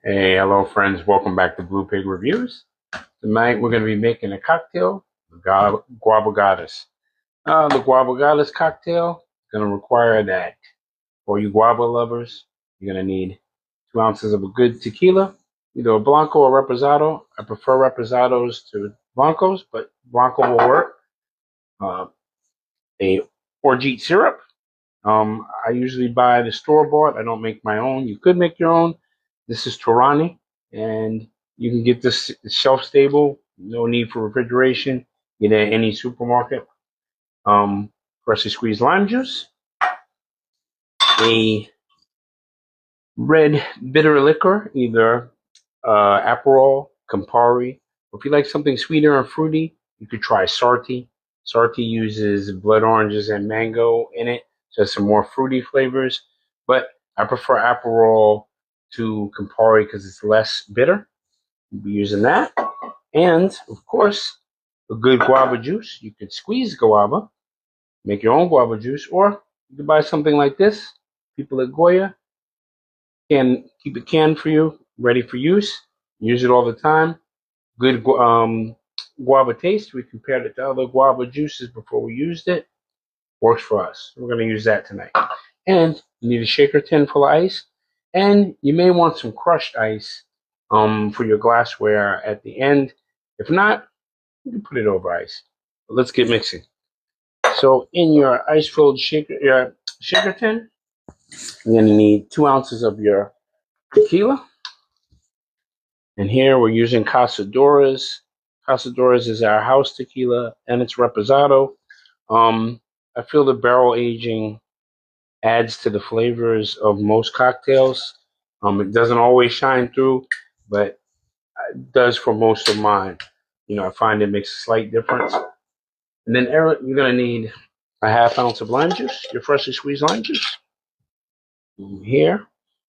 Hey, hello friends, welcome back to Blue Pig Reviews. Tonight we're going to be making a cocktail, the Guava Goddess. The Guava Goddess cocktail is going to require that for you guava lovers, you're going to need 2 ounces of a good tequila, either a Blanco or Repasado. I prefer Repasados to Blancos, but Blanco will work. A Orgeat Syrup. I usually buy the store-bought. I don't make my own. You could make your own. This is Torani, and you can get this shelf-stable. No need for refrigeration. Get it at any supermarket. Freshly squeezed lime juice. A red bitter liquor, either Aperol, Campari. Or if you like something sweeter and fruity, you could try Sarti. Sarti uses blood oranges and mango in it, so it's some more fruity flavors. But I prefer Aperol to Campari because it's less bitter. You'll be using that. And, of course, a good guava juice. You could squeeze guava, make your own guava juice, or you could buy something like this. People at Goya can keep it canned for you, ready for use. Use it all the time. Good guava taste. We compared it to other guava juices before we used it. Works for us. We're going to use that tonight. And you need a shaker tin full of ice. And you may want some crushed ice for your glassware at the end. If not, you can put it over ice. But let's get mixing. So in your ice-filled shaker tin, you're going to need 2 ounces of your tequila. And here we're using Casadoras. Casadoras is our house tequila, and it's Reposado. I feel the barrel aging adds to the flavors of most cocktails. It doesn't always shine through, but it does for most of mine. You know, I find it makes a slight difference. And then you're going to need a 1/2 ounce of lime juice, your freshly squeezed lime juice. Here,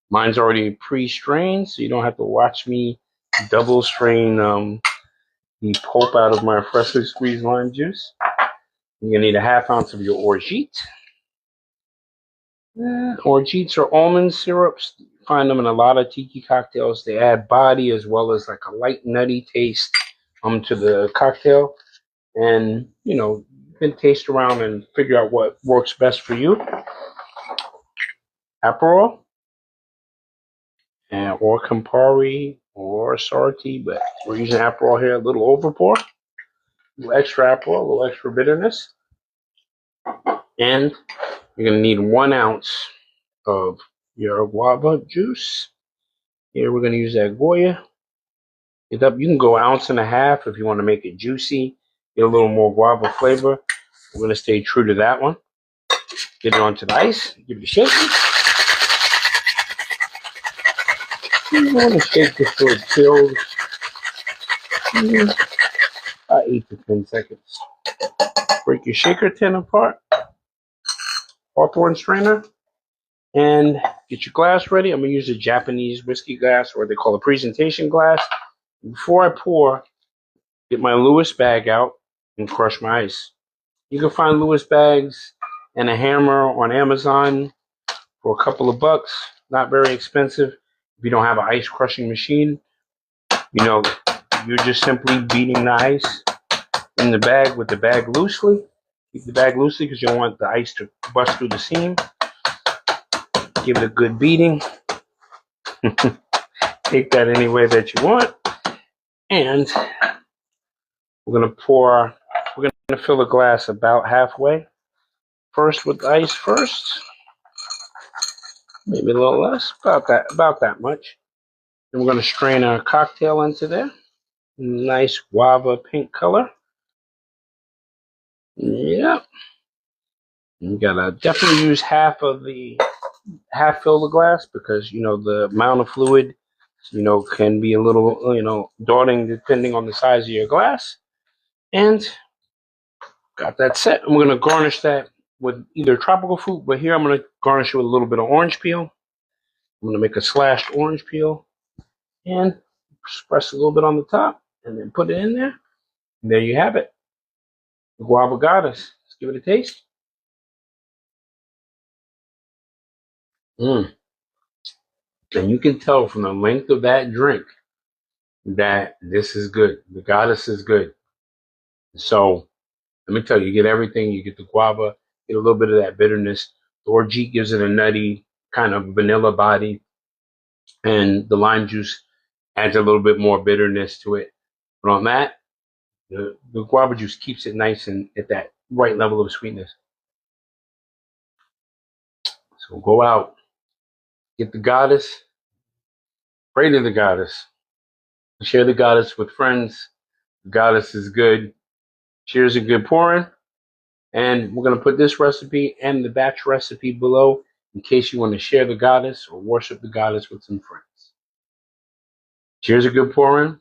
mine's already pre-strained, so you don't have to watch me double strain the pulp out of my freshly squeezed lime juice. You're going to need a 1/2 ounce of your Orgeat. Orgeats are almond syrups. You find them in a lot of tiki cocktails. They add body as well as like a light nutty taste to the cocktail. And, you know, you can taste around and figure out what works best for you. Aperol, or Campari, or Sarti, but we're using Aperol here. A little overpour, a little extra Aperol, a little extra bitterness. And you're going to need 1 ounce of your guava juice. Here we're going to use that Goya. You can go 1.5 ounces if you want to make it juicy, get a little more guava flavor. We're going to stay true to that one. Get it onto the ice, give it a shake. You want to shake this so it chills. About 8 to 10 seconds. Break your shaker tin apart. Hawthorne strainer. And get your glass ready. I'm going to use a Japanese whiskey glass, or they call a presentation glass. Before I pour, get my Lewis bag out and crush my ice. You can find Lewis bags and a hammer on Amazon for a couple of bucks. Not very expensive. If you don't have an ice crushing machine, you know, you're just simply beating the ice in the bag with the bag loosely. Keep the bag loosely because you don't want the ice to bust through the seam. Give it a good beating. Take that any way that you want. And we're going to fill the glass about halfway. First with ice first. Maybe a little less, about that much. And we're going to strain our cocktail into there. Nice guava pink color. Yep. You gotta definitely use half fill the glass, because you know the amount of fluid, you know, can be a little, you know, daunting depending on the size of your glass. And got that set. And we're gonna garnish that with either tropical fruit, but here I'm gonna garnish it with a little bit of orange peel. I'm gonna make a slashed orange peel and press a little bit on the top, and then put it in there. And there you have it. The Guava Goddess. Let's give it a taste. And you can tell from the length of that drink that this is good. The goddess is good. So let me tell you, you get everything. You get the guava, get a little bit of that bitterness. The Orgeat gives it a nutty kind of vanilla body, and the lime juice adds a little bit more bitterness to it. But on that, the guava juice keeps it nice and at that right level of sweetness. So go out, get the goddess, pray to the goddess, share the goddess with friends. The goddess is good. Cheers and good pouring. And we're going to put this recipe and the batch recipe below in case you want to share the goddess or worship the goddess with some friends. Cheers and good pouring.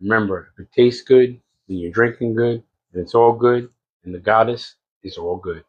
Remember, if it tastes good, then you're drinking good, and it's all good, and the goddess is all good.